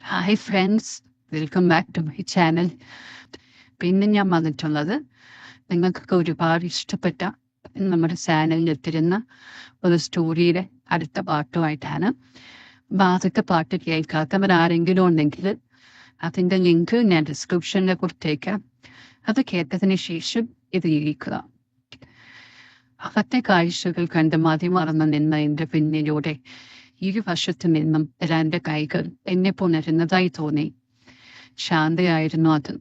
Hi friends, welcome back to my channel. പിന്നെ ഞാൻ വന്നിട്ടുള്ളത് നിങ്ങൾക്കൊക്കെ ഒരുപാട് ഇഷ്ടപ്പെട്ട നമ്മുടെ ചാനലിൽ എത്തിരുന്ന ഒരു സ്റ്റോറിയുടെ അടുത്ത പാട്ടുമായിട്ടാണ്. അപ്പം ആദ്യത്തെ പാട്ട് കേൾക്കാത്തവരാരെങ്കിലും ഉണ്ടെങ്കിൽ അതിൻ്റെ ലിങ്ക് ഞാൻ ഡിസ്ക്രിപ്ഷനിൽ കൊടുത്തേക്കാം. അത് കേട്ടതിന് ശേഷം ഇത് ഇരിക്കുക. അകത്തെ കാഴ്ചകൾ കണ്ട് മതിമറന്ന് നിന്ന എൻ്റെ പിന്നിലൂടെ ഇരുവശത്തു നിന്നും രണ്ട് കൈകൾ എന്നെ പുണരുന്നതായി തോന്നി. ശാന്തയായിരുന്നു അത്.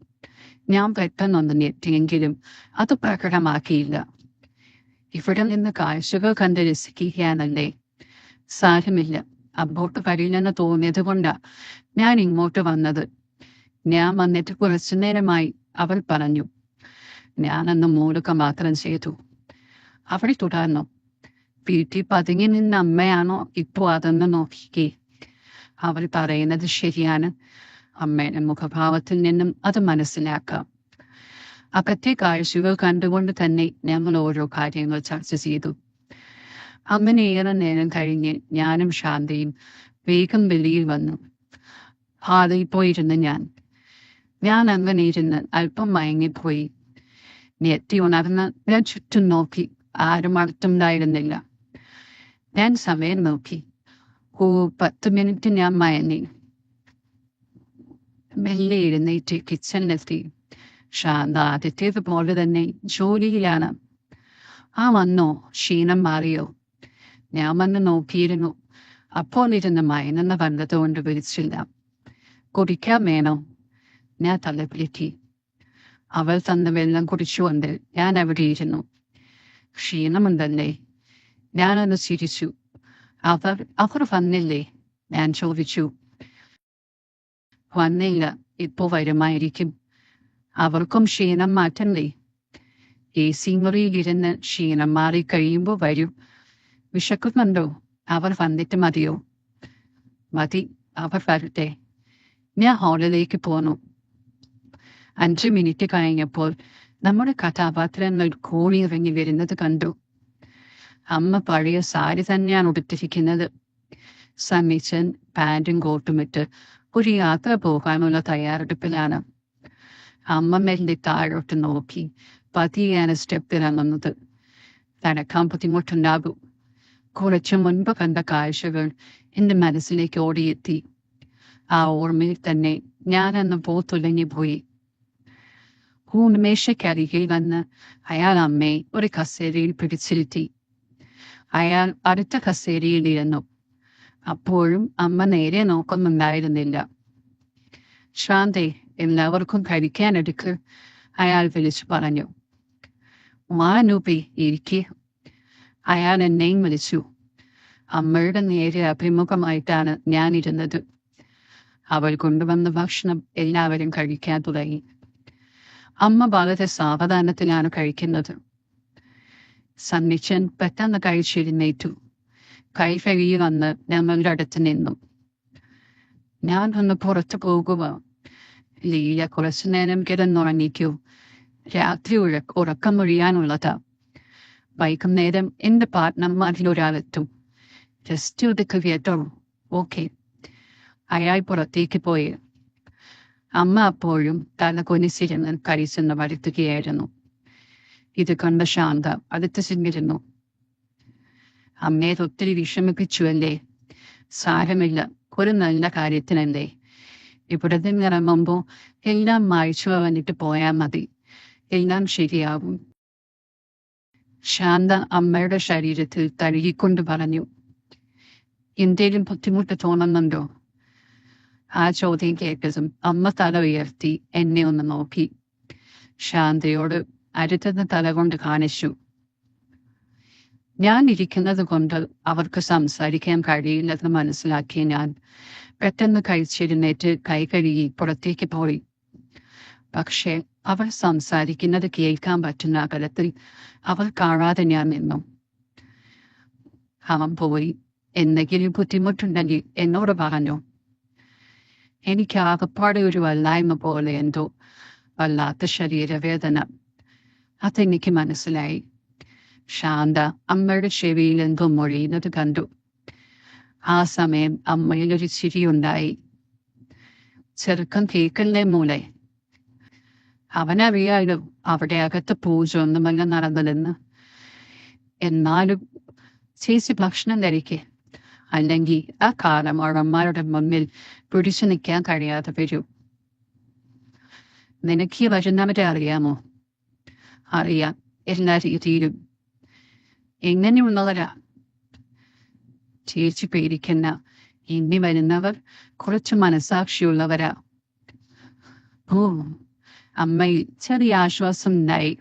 ഞാൻ പെട്ടെന്നൊന്ന് ഞെട്ടിയെങ്കിലും അത് പ്രകടമാക്കിയില്ല. ഇവിടെ നിന്ന് കാഴ്ചകൾ കണ്ട് രസിക്കുകയാണല്ലേ, സാരമില്ല, അങ്ങോട്ട് കഴിയില്ലെന്ന് തോന്നിയത് കൊണ്ടാ ഞാൻ ഇങ്ങോട്ട് വന്നത്. ഞാൻ വന്നിട്ട് കുറച്ചു നേരമായി, അവൾ പറഞ്ഞു. ഞാനന്ന് മൂളുക മാത്രം ചെയ്തു. അവൾ തുടർന്നു. വീട്ടിൽ പതുങ്ങി നിന്ന അമ്മയാണോ ഇപ്പോ അതെന്ന് നോക്കിക്കേ. അവൾ പറയുന്നത് ശരിയാണ്. അമ്മയുടെ മുഖഭാവത്തിൽ നിന്നും അത് മനസ്സിലാക്കാം. അകത്തെ കാഴ്ചകൾ കണ്ടുകൊണ്ട് തന്നെ ഞങ്ങൾ ഓരോ കാര്യങ്ങൾ ചർച്ച ചെയ്തു. അങ്ങനെ ഏറെ നേരം കഴിഞ്ഞ് ഞാനും ശാന്തയും വേഗം വെളിയിൽ വന്നു. ഹാളിൽ പോയിരുന്ന് ഞാൻ അങ്ങനെ ഇരുന്ന് അല്പം മയങ്ങിപ്പോയി. ഞെട്ടി ഉണർന്ന് ഞാൻ ചുറ്റും നോക്കി. ആരും അടുത്തുണ്ടായിരുന്നില്ല. ഞാൻ സമയം നോക്കി. 10 മിനിറ്റ് ഞാൻ മയങ്ങി. മെല്ലെ എഴുന്നേറ്റ് കിച്ചണിലെത്തി. ശാന്ത ആദ്യത്തേത് പോലെ തന്നെ ജോലിയിലാണ്. വന്നോ? ക്ഷീണം മാറിയോ? ഞാൻ വന്ന് നോക്കിയിരുന്നു. അപ്പോൾ ഇരുന്ന് മയങ്ങുന്ന കണ്ടതുകൊണ്ട് വിളിച്ചില്ല. കുടിക്കാൻ വേണോ? ഞാൻ തലപ്പിലെത്തി. അവൾ തന്ന വെള്ളം കുടിച്ചുകൊണ്ട് ഞാൻ അവിടെ ഇരുന്നു. ക്ഷീണമുണ്ടല്ലേ? ഞാനൊന്ന് ചിരിച്ചു. അവർ വന്നില്ലേ? ഞാൻ ചോദിച്ചു. വന്നില്ല, ഇപ്പോ വരുമായിരിക്കും. അവർക്കും ക്ഷീണം മാറ്റണ്ടേ? AC മുറിയിലിരുന്ന് ക്ഷീണം മാറി കഴിയുമ്പോൾ വരും. വിശക്കുന്നുണ്ടോ? അവർ വന്നിട്ട് മതിയോ? മതി, അവർ വരട്ടെ. ഞാൻ ഹാളിലേക്ക് പോന്നു. 5 മിനിറ്റ് കഴിഞ്ഞപ്പോൾ നമ്മുടെ കഥാപാത്രങ്ങൾ കോണിയിറങ്ങി വരുന്നത് കണ്ടു. അമ്മ പഴയ സാരി തന്നെയാണ് ഉടുത്തിരിക്കുന്നത്. സണ്ണിച്ചൻ പാൻറ്റും കോട്ടുമിട്ട് ഒരു യാത്ര പോകാനുള്ള തയ്യാറെടുപ്പിലാണ്. അമ്മ മെല്ലെ താഴോട്ട് നോക്കി പതിയാണ് സ്റ്റെപ്പ് ഇറങ്ങുന്നത്. നടക്കാൻ ബുദ്ധിമുട്ടുണ്ടാകും. കുറച്ചു മുൻപ് കണ്ട കാഴ്ചകൾ എൻ്റെ മനസ്സിലേക്ക് ഓടിയെത്തി. ആ ഓർമ്മയിൽ തന്നെ ഞാനന്ന് പോയി. ഊൺമേശയ്ക്കരികിൽ വന്ന് അയാൾ അമ്മയെ ഒരു കസേരയിൽ പിടിച്ചിരുത്തി. അയാൾ അടുത്ത കസേരയിൽ ഇരുന്നു. അപ്പോഴും അമ്മ നേരെ നോക്കുന്നുണ്ടായിരുന്നില്ല. ശാന്തേ, എല്ലാവർക്കും കഴിക്കാനെടുക്ക്, അയാൾ വിളിച്ചു പറഞ്ഞു. വാനൂപി, ഇരിക്കെ. അയാൾ എന്നെയും വിളിച്ചു. അമ്മയുടെ നേരെ അഭിമുഖമായിട്ടാണ് ഞാൻ ഇരുന്നത്. അവൾ കൊണ്ടുവന്ന ഭക്ഷണം എല്ലാവരും കഴിക്കാൻ തുടങ്ങി. അമ്മ വളരെ സാവധാനത്തിലാണ് കഴിക്കുന്നത്. സണ്ണിച്ചൻ പെട്ടെന്ന് കഴിച്ചെഴുന്നേറ്റു. കൈ കഴുകി വന്ന് ഞങ്ങളുടെ അടുത്ത് നിന്നു. ഞാൻ ഒന്ന് പുറത്തു പോകുക. ലീല കുറച്ചു നേരം കിടന്നുറങ്ങിക്കൂ. രാത്രി ഉറക്കം ഒഴിയാനുള്ളതാ. വൈകുന്നേരം എന്റെ പാർട്ട്ണർമാരിൽ ഒരാളെത്തും. ജസ്റ്റ് ഒതുക്കുക കേട്ടോ. ഓക്കെ. അയാൾ പുറത്തേക്ക് പോയി. അമ്മ അപ്പോഴും തല കൊനിച്ചിരുന്ന് കഴിച്ചെന്ന് വരുത്തുകയായിരുന്നു. ഇത് കണ്ട ശാന്ത അടുത്ത് ചെന്നിരുന്നു. അമ്മയെ ഒത്തിരി വിഷമിപ്പിച്ചു അല്ലേ? സാരമില്ല, ഒരു നല്ല കാര്യത്തിനല്ലേ. ഇവിടെ നിന്ന് ഇറങ്ങുമ്പോ എല്ലാം മായ്ച്ചു വന്നിട്ട് പോയാൽ മതി. എല്ലാം ശരിയാവും. ശാന്ത അമ്മയുടെ ശരീരത്തിൽ തഴുകിക്കൊണ്ട് പറഞ്ഞു. എന്തേലും ബുദ്ധിമുട്ട് തോന്നുന്നുണ്ടോ? ആ ചോദ്യം കേട്ടതും അമ്മ തല ഉയർത്തി എന്നെ ഒന്ന് നോക്കി. ശാന്തയോട് അടുത്തുനിന്ന് തല കൊണ്ട് കാണിച്ചു. ഞാൻ ഇരിക്കുന്നത് കൊണ്ട് അവർക്ക് സംസാരിക്കാൻ കഴിയില്ലെന്ന് മനസ്സിലാക്കിയ ഞാൻ പെട്ടെന്ന് കഴിച്ചെഴുന്നേറ്റ് കൈ കഴുകി പുറത്തേക്ക് പോയി. പക്ഷേ അവർ സംസാരിക്കുന്നത് കേൾക്കാൻ പറ്റുന്ന അകലത്തിൽ അവർ കാണാതെ ഞാൻ നിന്നു. അവൻ പോയി. എന്തെങ്കിലും ബുദ്ധിമുട്ടുണ്ടെങ്കിൽ എന്നോട് പറഞ്ഞു. എനിക്ക് ആകപ്പാടെ ഒരു വല്ലായ്മ പോലെ എന്തോ വല്ലാത്ത ശരീരവേദന. അതെനിക്ക് മനസ്സിലായി. ശാന്ത അമ്മയുടെ ചെവിയിൽ എന്തോ മൊഴിയുന്നത് കണ്ടു. ആ സമയം അമ്മയിലൊരു ചിരിയുണ്ടായി. ചെറുക്കം കേക്കലിനെ മൂലെ. അവനറിയാലോ അവിടെ അകത്ത് പൂജ ഒന്നുമല്ല നടന്നതെന്ന്. എന്നാലും ചേച്ചി ഭക്ഷണം ധരിക്കേ, അല്ലെങ്കിൽ ആ കാലം അവന്മാരുടെ മുന്നിൽ പിടിച്ചു നിൽക്കാൻ കഴിയാതെ വരൂ. നിനക്ക് ഈ വരുന്നവരെ അറിയാമോ? അറിയാം, എല്ലാ രീതിയിലും. എങ്ങനെയുള്ളവരാ? ചേച്ചി പേടിക്കണ്ട, ഇനി വരുന്നവർ കുറച്ച് മനസാക്ഷിയുള്ളവരാ. ഓ, അമ്മയിൽ ചെറിയ ആശ്വാസം ഉണ്ടായി.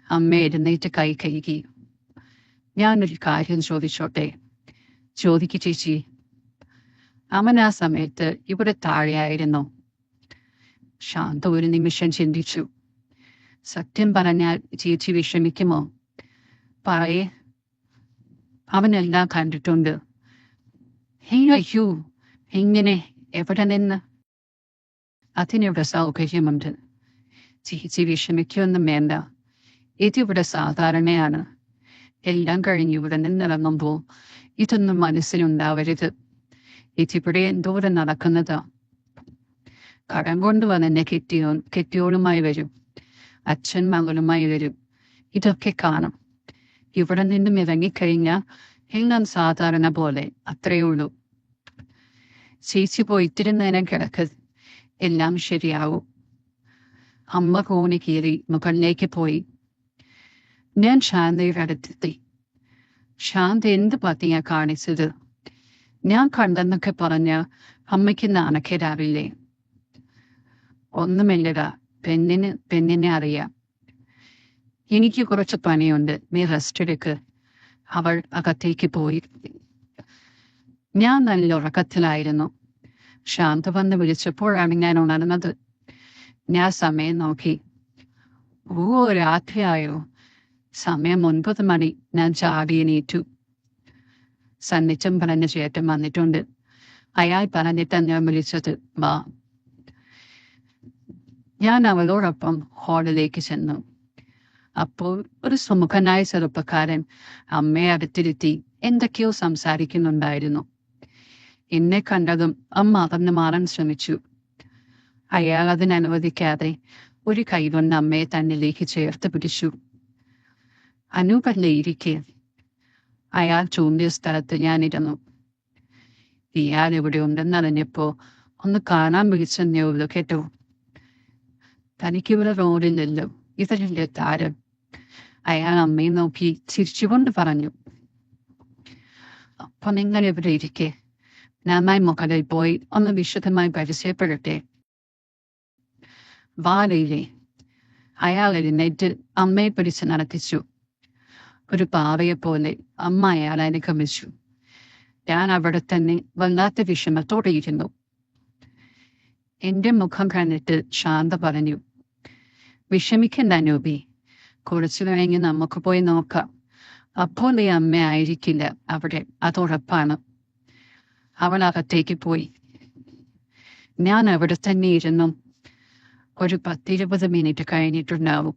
അമ്മ എഴുന്നേറ്റ് കൈ കഴുകി. ഞാനൊരു കാര്യം ചോദിച്ചോട്ടെ? ചോദിക്കു ചേച്ചി. അവൻ ആ സമയത്ത് ഇവിടെ താഴെയായിരുന്നു. ശാന്ത ഒരു നിമിഷം ചിന്തിച്ചു. സത്യം പറഞ്ഞാൽ ചേച്ചി വിഷമിക്കുമോ? പറയേ. അവനെല്ലാം കണ്ടിട്ടുണ്ട്. അയ്യോ, എങ്ങനെ? എവിടെ നിന്ന്? അതിനിവിടെ സൗകര്യമുണ്ട്. ചേച്ചി വിഷമിക്കൊന്നും വേണ്ട. ഇതിവിടെ സാധാരണയാണ്. എല്ലാം കഴിഞ്ഞ് ഇവിടെ നിന്നിറങ്ങുമ്പോൾ ഇതൊന്നും മനസ്സിലുണ്ടാവരുത്. ഇതിവിടെ എന്തോരം നടക്കുന്നതാ. കടം കൊണ്ടുവന്ന് എന്നെ കെട്ടിയോളുമായി വരും, അച്ഛൻ മകളുമായി വരും. ഇതൊക്കെ കാണും. ഇവിടെ നിന്നും ഇറങ്ങിക്കഴിഞ്ഞാൽ എല്ലാം സാധാരണ പോലെ, അത്രയേ ഉള്ളൂ. ചേച്ചി പോയി ഇത്തിരി നേരം കിടക്ക്, എല്ലാം ശരിയാവും. അമ്മ കോണി കീറി മുകളിലേക്ക് പോയി. ഞാൻ ശാന്തയുടെ അടുത്തെത്തി. ശാന്ത എന്ത് പത്തിയാ കാണിച്ചത്? ഞാൻ കണ്ടെന്നൊക്കെ പറഞ്ഞ അമ്മയ്ക്ക് നാണക്കേടാവില്ലേ? ഒന്നുമില്ലടാ, പെണ്ണിനെ അറിയാം. എനിക്ക് കുറച്ച് പണിയുണ്ട്, നീ റെസ്റ്റ് എടുക്ക്. അവൾ അകത്തേക്ക് പോയി. ഞാൻ നല്ല ഉറക്കത്തിലായിരുന്നു. ശാന്ത വന്ന് വിളിച്ചപ്പോഴാണ് ഞാൻ ഉണർന്നത്. ഞാൻ സമയം നോക്കി. ഓ, രാത്രിയായോ? സമയം 9 മണി. ഞാൻ ചാടി എണീറ്റു. സന്നിച്ചം പറഞ്ഞ ചേട്ടൻ വന്നിട്ടുണ്ട്. അയാൾ പറഞ്ഞിട്ട് ഞാൻ വിളിച്ചത്. വാ. ഞാൻ അവളോടൊപ്പം ഹാളിലേക്ക് ചെന്നു. അപ്പോൾ ഒരു സുമുഖനായ ചെറുപ്പക്കാരൻ അമ്മയെ അടുത്തിരുത്തി എന്തൊക്കെയോ സംസാരിക്കുന്നുണ്ടായിരുന്നു. എന്നെ കണ്ടതും അമ്മ അകന്ന് മാറാൻ ശ്രമിച്ചു. അയാൾ അതിനനുവദിക്കാതെ ഒരു കൈകൊണ്ട് അമ്മയെ തന്നിലേക്ക് ചേർത്ത് പിടിച്ചു. അനൂപല്ലേ ഇരിക്കെ. അയാൾ ചൂണ്ടിയ സ്ഥലത്ത് ഞാനിരുന്നു. ഇയാൾ ഇവിടെ ഉണ്ടെന്നറിഞ്ഞപ്പോ ഒന്ന് കാണാൻ വിളിച്ചെന്നേ ഉള്ളൂ കേട്ടോ. തനിക്കിവിടെ റോഡില്ലല്ലോ, ഇവരില്ലേ താരം. അയാൾ അമ്മയെ നോക്കി ചിരിച്ചുകൊണ്ട് പറഞ്ഞു. അപ്പൊ നിങ്ങൾ ഇവിടെ ഇരിക്കെ, ഞാനായി മുകളിൽ പോയി ഒന്ന് വിശദമായി പരിചയപ്പെടട്ടെ. വാലയിലെ. അയാൾ എഴുന്നേറ്റ് അമ്മയെ പിടിച്ച് നടത്തിച്ചു. ഒരു പാവയെ പോലെ അമ്മ അയാളെ അനുഗമിച്ചു. ഞാൻ അവിടെ തന്നെ വല്ലാത്ത വിഷമത്തോടെ ഇരുന്നു. എന്റെ മുഖം കണ്ടിട്ട് ശാന്ത പറഞ്ഞു, വിഷമിക്കണ്ട അനൂപി, കുറച്ചു കഴിഞ്ഞ് നമുക്ക് പോയി നോക്കാം. അപ്പോൾ ഈ അമ്മ ആയിരിക്കില്ല അവിടെ, അതുറപ്പാണ്. അവൾ അകത്തേക്ക് പോയി. ഞാൻ അവിടെ തന്നെ ഇരുന്നു. ഒരു 10-20 മിനിറ്റ് കഴിഞ്ഞിട്ടുണ്ടാവും.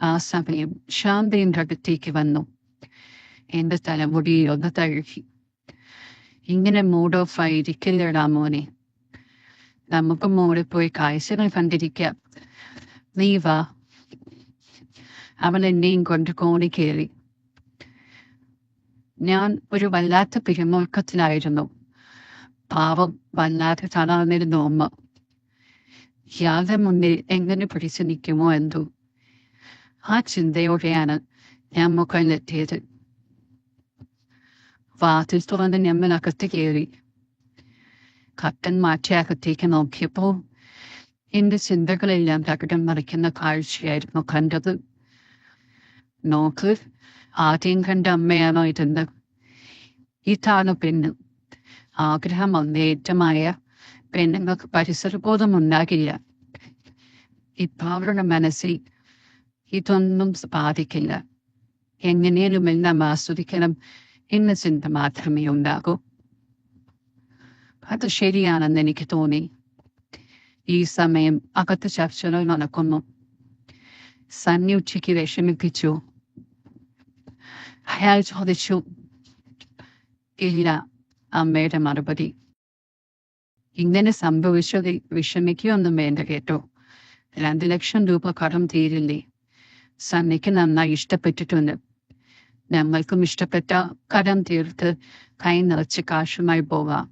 ആ സമയം ശാന്തയുടെ അടുത്തേക്ക് വന്നു. എന്റെ തലമുടി ഒന്ന് തഴുകി. ഇങ്ങനെ മൂഡ് ഓഫ് ആയിരിക്കില്ലടാ മോനെ, നമുക്ക് മോടെ പോയി കാഴ്ചകൾ കണ്ടിരിക്കാം, നീ വാ. അവൻ എന്നെയും കൊണ്ട് കോണി കയറി. ഞാൻ ഒരു വല്ലാത്ത പിരിമുറുക്കത്തിലായിരുന്നു. പാവം വല്ലാതെ തളർന്നിരുന്നു അമ്മ. ഇയാളുടെ മുന്നിൽ എങ്ങനെ പിടിച്ചു നിൽക്കുമോ എന്തോ. ആ ചിന്തയോടെയാണ് ഞാൻ മുകളിലെത്തിയത്. വാതിൽ തുറന്ന് ഞമ്മൻ അകത്ത് കയറി. കട്ടൻ മാറ്റി അകത്തേക്ക് നോക്കിയപ്പോൾ എന്റെ ചിന്തകളെല്ലാം തകിടം മറിക്കുന്ന കാഴ്ചയായിരുന്നു കണ്ടത്. നോക്ക്, ആദ്യം കണ്ട അമ്മയാണോ ഇതെന്ന്? ഇതാണ് പെണ്ണ്. ആഗ്രഹം ഒന്നേറ്റമായ പെണ്ണുങ്ങൾക്ക് പരിസരബോധം ഉണ്ടാകില്ല. ഇപ്പൊ അവരുടെ മനസ്സിൽ ഇതൊന്നും ബാധിക്കില്ല. എങ്ങനെയും എല്ലാം ആസ്വദിക്കണം എന്ന ചിന്ത മാത്രമേ ഉണ്ടാകൂ. അത് ശരിയാണെന്ന് എനിക്ക് തോന്നി. ഈ സമയം അകത്ത് ചർച്ചകൾ നടക്കുന്നു. സണ്ണി ഉച്ചയ്ക്ക് വിഷമിപ്പിച്ചു. അയാൾ ചോദിച്ചു. ഇല്ല, അമ്മയുടെ മറുപടി. ഇങ്ങനെ സംഭവിച്ചതിൽ വിഷമിക്കുകയൊന്നും വേണ്ട കേട്ടോ. 2 ലക്ഷം രൂപ കടം തീരില്ലേ? സണ്ണിക്ക് നന്നായി ഇഷ്ടപ്പെട്ടിട്ടുണ്ട്. ഞങ്ങൾക്കും ഇഷ്ടപ്പെട്ട കടം തീർത്ത് കൈ നിറച്ച് കാശുമായി പോവാം.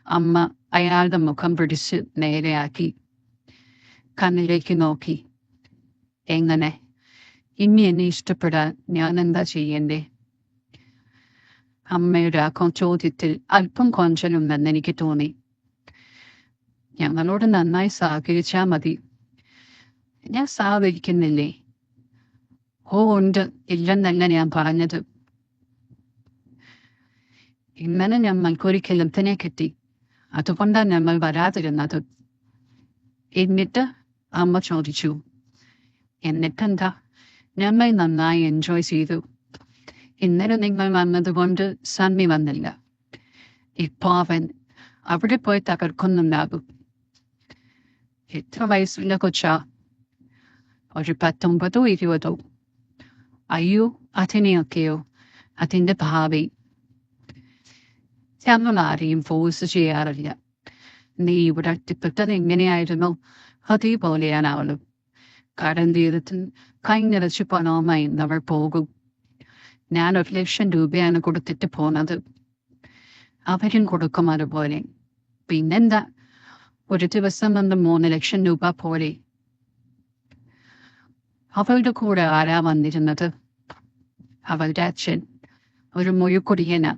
അമ്മ അയാളുടെ മുഖം പിടിച്ച് നേരെയാക്കി കണ്ണിലേക്ക് നോക്കി. എങ്ങനെ? ഇനി എന്നെ ഇഷ്ടപ്പെടാൻ ഞാൻ എന്താ ചെയ്യണ്ടേ? അമ്മയുടെ ആ ചോദ്യത്തിൽ അല്പം കൊഞ്ചലുണ്ടെന്ന് എനിക്ക് തോന്നി. ഞങ്ങളോട് നന്നായി സഹകരിച്ചാൽ മതി. ഞാൻ സഹകരിക്കുന്നില്ലേ? ഓ ഉണ്ട്, ഇല്ലെന്നല്ല ഞാൻ പറഞ്ഞത്. ഇന്നലെ ഞങ്ങൾക്കൊരു കിളത്തിനെ കിട്ടി, അതുകൊണ്ടാണ് ഞങ്ങൾ വരാതിരുന്നത്. എന്നിട്ട്? അമ്മ ചോദിച്ചു. എന്നിട്ടെന്താ, ഞങ്ങൾ നന്നായി എൻജോയ് ചെയ്തു. ഇന്നലെ നിങ്ങൾ വന്നതുകൊണ്ട് സണ്ണി വന്നില്ല. ഇപ്പൊ അവൻ അവിടെ പോയി തകർക്കുന്നുണ്ടാകും. എത്ര വയസ്സുള്ള കൊച്ചാ? ഒരു 19 20. അയ്യോ, അതിനെയൊക്കെയോ? അതിന്റെ ഭാവി. ഞങ്ങൾ ആരെയും ഫോഴ്സ് ചെയ്യാറില്ല. നീ ഇവിടെ എത്തിപ്പെട്ടത് എങ്ങനെയായിരുന്നു അതേപോലെയാണ് അവളും. കടം തീരത്തിൽ കൈ നിറച്ച് പണവുമായി നമ്മൾ പോകും. ഞാൻ 1 ലക്ഷം രൂപയാണ് കൊടുത്തിട്ട് പോന്നത്. അവരും കൊടുക്കും അതുപോലെ. പിന്നെന്താ, ഒരു ദിവസം വന്ന് 3 ലക്ഷം രൂപ പോലെ. അവളുടെ കൂടെ ആരാ വന്നിരുന്നത്? അവളുടെ അച്ഛൻ. ഒരു മുഴുക്കുടിയനാ.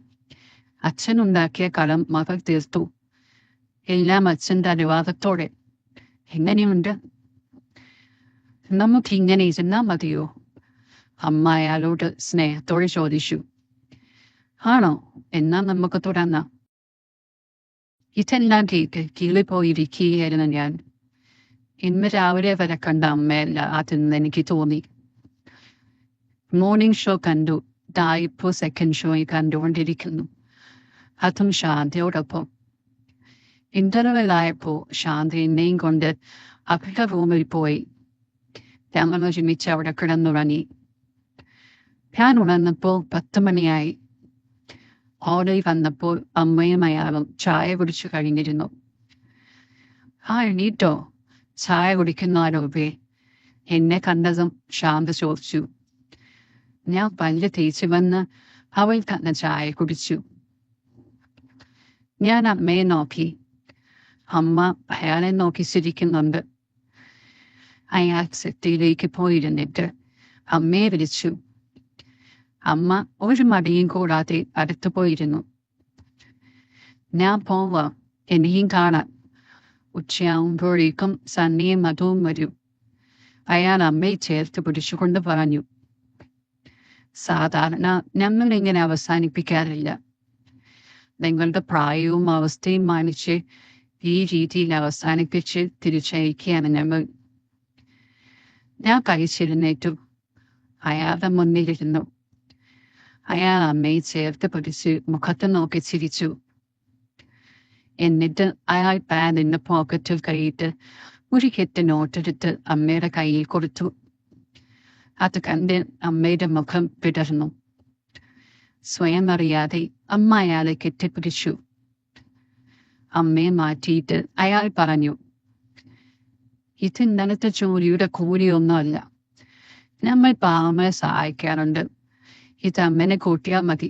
അച്ഛൻ ഉണ്ടാക്കിയ കടം മകൾ തീർത്തു. എല്ലാം അച്ഛൻ്റെ അനുവാദത്തോടെ. എങ്ങനെയുണ്ട്? നമുക്ക് ഇങ്ങനെ ഇരുന്നാ മതിയോ? അമ്മ അയാളോട് സ്നേഹത്തോടെ ചോദിച്ചു. ആണോ? എന്നാ നമുക്ക് തുടങ്ങാം. ഇതെല്ലാം കേട്ട് കിളിപ്പോയിരിക്കുകയായിരുന്നു ഞാൻ. ഇന്ന് രാവിലെ വരെ കണ്ട അമ്മയല്ല അതെന്ന് എനിക്ക് തോന്നി. മോർണിംഗ് ഷോ കണ്ടു. ഇപ്പോൾ സെക്കൻഡ് ഷോയിൽ കണ്ടുകൊണ്ടിരിക്കുന്നു. അതും ശാന്തയോടൊപ്പം. ഇന്റർവെൽ ആയപ്പോ ശാന്ത എന്നെയും കൊണ്ട് അവരുടെ റൂമിൽ പോയി. ഞങ്ങൾ ഒരുമിച്ച് അവിടെ കിടന്നുറങ്ങി. ഞാൻ ഉണർന്നപ്പോൾ 10 മണിയായി. ഓർഡറിൽ വന്നപ്പോൾ അമ്മയും അയാളും ചായ കുടിച്ചു കഴിഞ്ഞിരുന്നു. ആ എണീറ്റോ? ചായ കുടിക്കുന്നാലോപേ? എന്നെ കണ്ടതും ശാന്ത ചോദിച്ചു. ഞാൻ പല്ല് തേച്ച് വന്ന് അവൾ തന്നെ ചായ കുടിച്ചു. ഞാൻ അമ്മയെ നോക്കി. അമ്മ അയാളെ നോക്കി ചിരിക്കുന്നുണ്ട്. അയാൾ സെറ്റിയിലേക്ക് പോയിരുന്നിട്ട് അമ്മയെ വിളിച്ചു. അമ്മ ഒരു മടിയും കൂടാതെ അടുത്തു പോയിരുന്നു. ഞാൻ പോവാം, എന്നെയും കാണാൻ. ഉച്ചയാവുമ്പോഴേക്കും സണ്ണിയും മധുവും വരും. അയാൾ അമ്മയെ ചേർത്ത് പിടിച്ചുകൊണ്ട് പറഞ്ഞു. സാധാരണ ഞങ്ങൾ ഇങ്ങനെ അവസാനിപ്പിക്കാറില്ല. നിങ്ങളുടെ പ്രായവും അവസ്ഥയും മാനിച്ച് ഈ രീതിയിൽ അവസാനിപ്പിച്ച് തിരിച്ചയക്കുകയാണ് ഞങ്ങൾ. ഞാൻ കഴിച്ചിരുന്നേറ്റു. അയാളുടെ മുന്നിലിരുന്നു. അയാൾ അമ്മയെ ചേർത്ത് പിടിച്ച് മുഖത്ത് നോക്കി ചിരിച്ചു. എന്നിട്ട് അയാൾ പാനിന്റെ പോക്കറ്റിൽ കൈയിട്ട് ഒരു കെട്ട് നോട്ടെടുത്ത് അമ്മയുടെ കയ്യിൽ കൊടുത്തു. അത് കണ്ട് അമ്മയുടെ മുഖം പിടർന്നു. സ്വയം അറിയാതെ അമ്മ അയാളെ കെട്ടിപ്പിടിച്ചു. അമ്മയെ മാറ്റിയിട്ട് അയാൾ പറഞ്ഞു. ഇത് ഇന്നലത്തെ ജോലിയുടെ കൂലിയൊന്നുമല്ല. നമ്മൾ പാവങ്ങളെ സഹായിക്കാറുണ്ട്. ഇത് അമ്മനെ കൂട്ടിയാൽ മതി.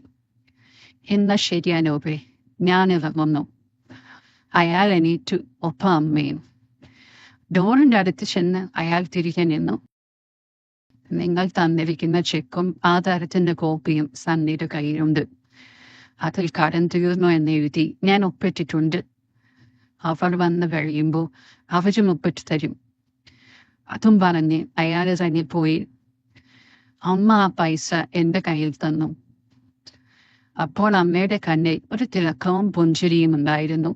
എന്നാ ശരിയാനോപേ, ഞാൻ ഇറങ്ങുന്നു. അയാൾ എണീറ്റു. ഒപ്പം അമ്മയും. ഡോറിന്റെ അടുത്ത് ചെന്ന് അയാൾ തിരികെ നിന്നു. നിങ്ങൾ തന്നിരിക്കുന്ന ചെക്കും ആധാരത്തിന്റെ കോപ്പിയും സണ്ണിയുടെ കയ്യിലുണ്ട്. അതിൽ കടം തീർന്നു എന്നെഴുതി ഞാൻ ഒപ്പിട്ടിട്ടുണ്ട്. അവർ വന്ന് കഴിയുമ്പോൾ അവരും ഒപ്പിട്ട് തരും. അതും പറഞ്ഞ് അയാൾ തന്നെ പോയി. അമ്മ ആ പൈസ എന്റെ കയ്യിൽ തന്നു. അപ്പോൾ അമ്മയുടെ കണ്ണിൽ ഒരു തിളക്കവും പുഞ്ചിരിയും ഉണ്ടായിരുന്നു.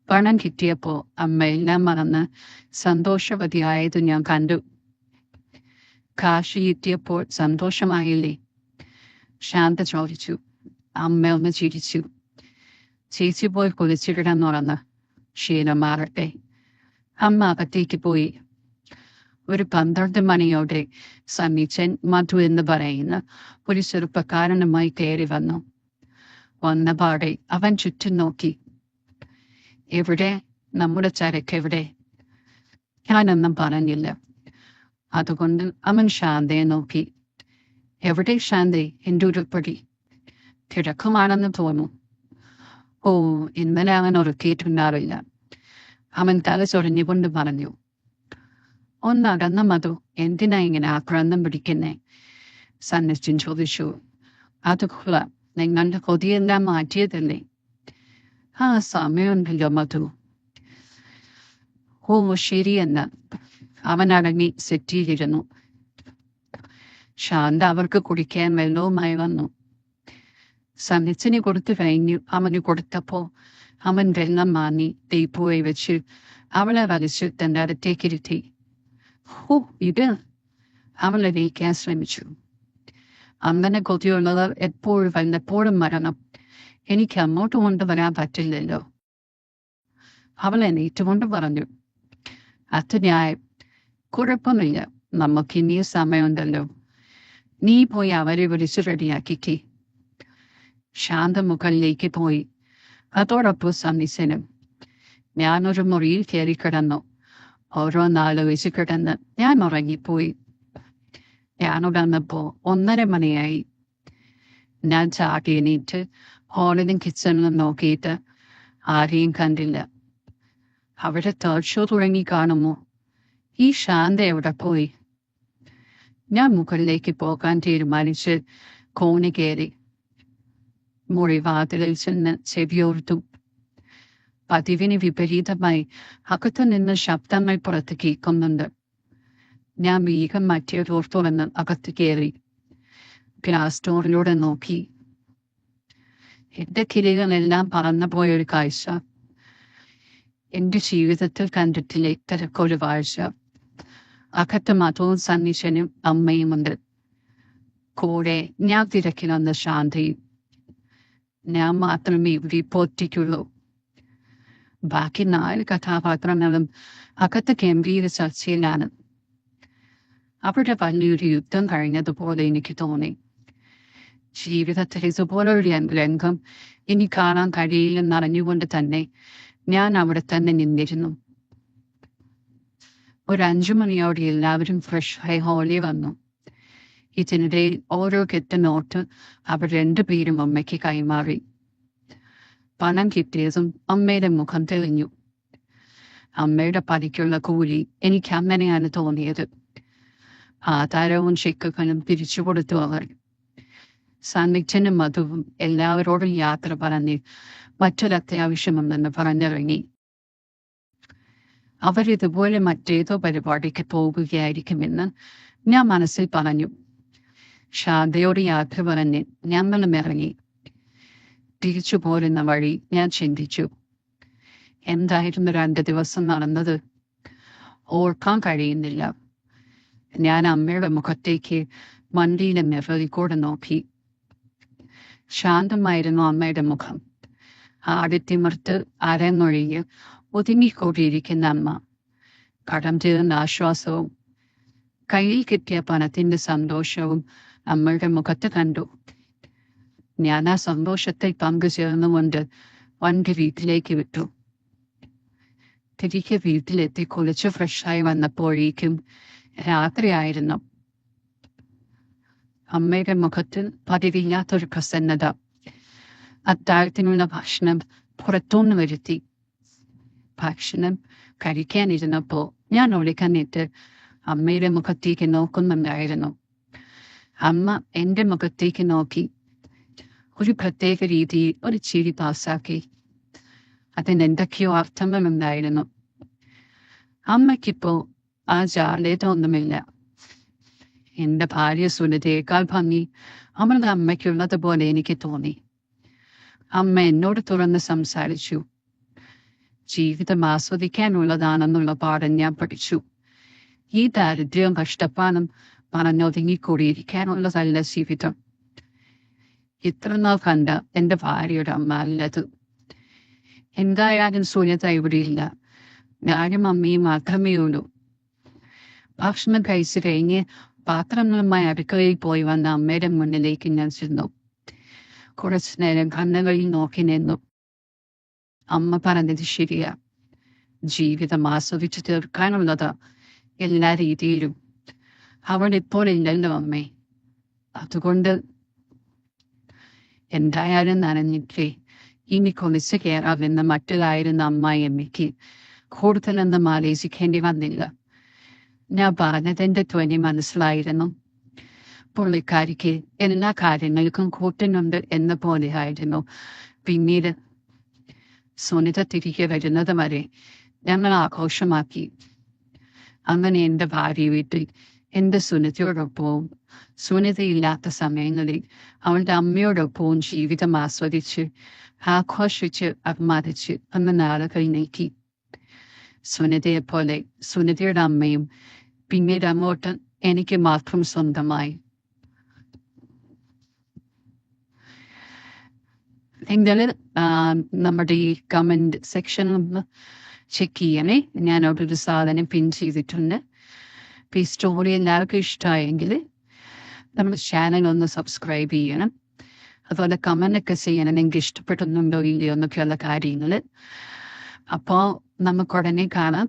പണം കിട്ടിയപ്പോ അമ്മ എല്ലാം മറന്ന് സന്തോഷവതിയായത് ഞാൻ കണ്ടു. കാശ് കിട്ടിയപ്പോൾ സന്തോഷമായില്ലേ? ശാന്ത ചോദിച്ചു. അമ്മ ഒന്ന് ചിരിച്ചു. ചേച്ചി പോയി കുളിച്ചിടണമെന്നുറന്ന്. ക്ഷീണം മാറട്ടെ. അമ്മ അകത്തേക്ക് പോയി. ഒരു 12 മണിയോടെ സണ്ണിച്ചൻ മധു എന്ന് പറയുന്ന ഒരു ചെറുപ്പക്കാരനുമായി കയറി വന്നു. വന്നപാടെ അവൻ ചുറ്റും നോക്കി. എവിടെ നമ്മുടെ ചരക്കെവിടെ? ഞാനൊന്നും പറഞ്ഞില്ല. അതുകൊണ്ട് അവൻ ശാന്തയെ നോക്കി. എവിടെ ശാന്തി? എൻ്റെ ഉരുപ്പടി. കിഴക്കുമാണെന്ന് തോന്നുന്നു. ഓ, ഇന്നലെ അവൻ ഉറക്കിയിട്ടുണ്ടാവില്ല. അവൻ തല ചൊറിഞ്ഞുകൊണ്ട് പറഞ്ഞു. ഒന്നകന്ന മധു, എന്തിനാ ഇങ്ങനെ ആക്രാന്തം പിടിക്കുന്നേ? സന്യസ്തൻ ചോദിച്ചു. അത് കൊള്ളാം, നിങ്ങളുടെ കൊതിയെല്ലാം മാറ്റിയതല്ലേ? ആ, സമയമുണ്ടല്ലോ മധു. ഓ ശരിയെന്ന് അവൻ അടങ്ങി സെറ്റിയിലിരുന്നു. ശാന്ത അവർക്ക് കുടിക്കാൻ വെള്ളവുമായി വന്നു. സന്യസിന് കൊടുത്തു കഴിഞ്ഞു. അവന് കൊടുത്തപ്പോ അവൻ വെള്ളം വാങ്ങി തീപ്പുവെ വെച്ച് അവളെ വലിച്ച് തന്റെ അടുത്തേക്കിരുത്തി. ഓ, ഇത് അവളെ നീക്കാൻ ശ്രമിച്ചു. അങ്ങനെ കൊതിയുള്ളവർ എപ്പോഴും വല്ലപ്പോഴും മരണം. എനിക്ക് അങ്ങോട്ട് കൊണ്ടുവരാൻ പറ്റില്ലല്ലോ. അവൾ എണീറ്റുകൊണ്ട് പറഞ്ഞു. അത് ന്യായം. കുഴപ്പമില്ല, നമുക്ക് ഇനിയും സമയമുണ്ടല്ലോ. നീ പോയി അവരെ വിളിച്ച് റെഡിയാക്കിക്കേ. ശാന്ത മുകളിലേക്ക് പോയി. അതോടൊപ്പം സന്യസനും. ഞാനൊരു മുറിയിൽ കയറി കിടന്നു. ഓരോന്നാലോചിച്ച് കിടന്ന് ഞാൻ ഉറങ്ങിപ്പോയി. ഞാൻ ഉടന്നപ്പോ 1:30 മണിയായി. ഞാൻ ചാടി എണീറ്റ് ഹാളിലും കിച്ചണിലും നോക്കിയിട്ട് ആരെയും കണ്ടില്ല. അവിടെ തേർഡ് ഷോ തുടങ്ങി കാണുമോ? ഈ ശാന്ത എവിടെ പോയി? ഞാൻ മുകളിലേക്ക് പോകാൻ തീരുമാനിച്ച് കോണി കയറി. മുറിവാതിലിൽ ചെന്ന് ചെവിയോർത്തു. പതിവിന് വിപരീതമായി അകത്തു നിന്ന് ശബ്ദങ്ങൾ പുറത്ത് കേൾക്കുന്നുണ്ട്. ഞാൻ വേഗം മറ്റേ ഡോർ തുറന്ന് അകത്ത് കയറി. ഗ്ലാസ് ഡോറിലൂടെ നോക്കി. എന്റെ കിളികളെല്ലാം പറന്നു പോയൊരു കാഴ്ച. എന്റെ ജീവിതത്തിൽ കണ്ടിട്ടില്ല ഇത്തരക്കൊരു കാഴ്ച. അകത്ത് മധുവും സന്യസനും അമ്മയുമുണ്ട്. കൂടെ ഞാൻ തിരക്കിനൊന്ന ശാന്തയും. ഞാൻ മാത്രമേ ഇവിടെ ഇപ്പോൾ ഒറ്റയ്ക്കുള്ളൂ. ബാക്കി 4 കഥാപാത്രങ്ങളും അകത്ത് ഗംഭീര ചർച്ചയിലാണ്. അവിടെ വലിയൊരു യുദ്ധം കഴിഞ്ഞതുപോലെ എനിക്ക് തോന്നി. ജീവിതത്തിൽ ഇതുപോലൊരു രംഗം ഇനി കാണാൻ കഴിയില്ലെന്നറിഞ്ഞുകൊണ്ട് തന്നെ ഞാൻ അവിടെ തന്നെ നിന്നിരുന്നു. ഒരു 5 മണിയോടെ എല്ലാവരും ഫ്രഷായി ഹാളിൽ വന്നു. ഇതിനിടയിൽ ഓരോ കെട്ട് നോട്ട് അവർ 2 പേരും അമ്മയ്ക്ക് കൈമാറി. പണം കിട്ടിയതും അമ്മയുടെ മുഖം തെളിഞ്ഞു. അമ്മയുടെ പണിക്കുള്ള കൂലി എനിക്ക് അങ്ങനെയാണ് തോന്നിയത്. ആധാരവും ചെക്കുകളും തിരിച്ചു കൊടുത്തു അവർ. സന്നിഗ്ധനും മധുവും എല്ലാവരോടും യാത്ര പറഞ്ഞ് മറ്റൊരു അത്യാവശ്യമുണ്ടെന്ന് പറഞ്ഞിറങ്ങി. അവരിതുപോലെ മറ്റേതോ പരിപാടിക്ക് പോവുകയായിരിക്കുമെന്ന് ഞാൻ മനസ്സിൽ പറഞ്ഞു. ശാന്തയോട് യാത്ര പറഞ്ഞ് ഞങ്ങളും ഇറങ്ങി. തിരിച്ചു പോരുന്ന വഴി ഞാൻ ചിന്തിച്ചു. എന്തായിരുന്നു 2 ദിവസം നടന്നത്? ഓർക്കാൻ കഴിയുന്നില്ല. ഞാൻ അമ്മയുടെ മുഖത്തേക്ക് വണ്ടിയിലെ മിററിൽ കൂടെ നോക്കി. ശാന്തമായിരുന്നു അമ്മയുടെ മുഖം. ആടിത്തിമിർത്ത് അരങ്ങൊഴിഞ്ഞ് ഒതുങ്ങിക്കൂടിയിരിക്കുന്ന അമ്മ. കടം തീർന്ന ആശ്വാസവും കയ്യിൽ കിട്ടിയ പണത്തിന്റെ സന്തോഷവും അമ്മയുടെ മുഖത്ത് കണ്ടു. ഞാൻ ആ സന്തോഷത്തിൽ പങ്കുചേർന്നുകൊണ്ട് വണ്ടി വീട്ടിലേക്ക് വിട്ടു. തിരികെ വീട്ടിലെത്തി കുളിച്ച് ഫ്രഷായി വന്നപ്പോഴേക്കും രാത്രിയായിരുന്നു. അമ്മയുടെ മുഖത്തിൽ പതിവില്ലാത്തൊരു പ്രസന്നത. അത്താഴത്തിനുള്ള ഭക്ഷണം പുറത്തുനിന്ന് വരുത്തി. ഭക്ഷണം കഴിക്കാനിരുന്നപ്പോ ഞാൻ ഒളിക്കന്നിട്ട് അമ്മയുടെ മുഖത്തേക്ക് നോക്കുന്നുണ്ടായിരുന്നു. അമ്മ എന്റെ മുഖത്തേക്ക് നോക്കി ഒരു പ്രത്യേക രീതിയിൽ ഒരു ചിരി പാസാക്കി. അതിന് എന്തൊക്കെയോ അർത്ഥങ്ങളുണ്ടായിരുന്നു. അമ്മയ്ക്കിപ്പോ ആ ജാള്യതൊന്നുമില്ല. എന്റെ ഭാര്യ സുനിതയേക്കാൾ ഭംഗി അവളുടെ അമ്മയ്ക്കുള്ളത് പോലെ എനിക്ക് തോന്നി. അമ്മ എന്നോട് തുറന്ന് സംസാരിച്ചു. ജീവിതം ആസ്വദിക്കാനുള്ളതാണെന്നുള്ള പാഠം ഞാൻ പഠിച്ചു. ഈ ദാരിദ്ര്യവും കഷ്ടപ്പാടും പറഞ്ഞൊതുങ്ങിക്കൂടിയിരിക്കാനുള്ളതല്ല ജീവിതം. ഇത്രനാൾ കണ്ട എന്റെ ഭാര്യയുടെ അമ്മ അല്ലത്. എന്തായാലും സുനിത ഇവിടെയില്ല. ഞാനും അമ്മയും മാത്രമേ ഉള്ളൂ. ഭക്ഷണം കഴിച്ചു കഴിഞ്ഞ് പാത്രങ്ങളുമായി അടുക്കളയിൽ പോയി വന്ന അമ്മയുടെ മുന്നിലേക്ക് ഞാൻ ചെന്നു. കുറച്ചു നേരം കണ്ണുകളിൽ നോക്കി നിന്നു. അമ്മ പറഞ്ഞത് ശരിയാ. ജീവിതം ആസ്വദിച്ചു തീർക്കാനുള്ളത് എല്ലാ രീതിയിലും. അവൾ ഇപ്പോൾ ഇല്ലല്ലോ അമ്മേ. അതുകൊണ്ട് എന്തായാലും നനഞ്ഞിട്ടേ ഇനി കൊലിച്ചു കയറാമെന്ന് മറ്റൊരായിരുന്ന അമ്മായിയമ്മയ്ക്ക് കൂടുതലൊന്നും ആലോചിക്കേണ്ടി വന്നില്ല. ഞാൻ പറഞ്ഞതിന്റെ ധ്വനി മനസ്സിലായിരുന്നു. പുള്ളിക്കാരിക്ക് എല്ലാ കാര്യങ്ങൾക്കും കൂട്ടുന്നുണ്ട് എന്ന പോലെയായിരുന്നു. പിന്നീട് സുനിത തിരികെ വരുന്നത് വരെ ഞങ്ങൾ ആഘോഷമാക്കി. അങ്ങനെ എൻ്റെ ഭാര്യ വീട്ടിൽ എൻ്റെ സുനിതയോടൊപ്പവും സുനിതയില്ലാത്ത സമയങ്ങളിൽ അവളുടെ അമ്മയോടൊപ്പവും ജീവിതം ആസ്വദിച്ച് ആഘോഷിച്ച് അഭിമാനിച്ച് അന്ന് നാളുകൾ നീക്കി. സുനിതയെപ്പോലെ സുനിതയുടെ അമ്മയും പിന്നീട് അങ്ങോട്ട് എനിക്ക് മാത്രം സ്വന്തമായി. നിങ്ങൾ നമ്മുടെ ഈ കമന്റ് സെക്ഷൻ ഒന്ന് ചെക്ക് ചെയ്യണേ. ഞാൻ അവിടെ ഒരു സാധനം പിൻ ചെയ്തിട്ടുണ്ട്. ഈ സ്റ്റോറി എല്ലാവർക്കും ഇഷ്ടമായെങ്കിൽ നമ്മുടെ ചാനൽ ഒന്ന് സബ്സ്ക്രൈബ് ചെയ്യണം. അതുപോലെ കമൻ്റൊക്കെ ചെയ്യണം, നിങ്ങൾക്ക് ഇഷ്ടപ്പെടുന്നുണ്ടോ ഇല്ലയോ എന്നൊക്കെയുള്ള കാര്യങ്ങൾ. അപ്പോൾ നമുക്ക് ഉടനെ കാണാം.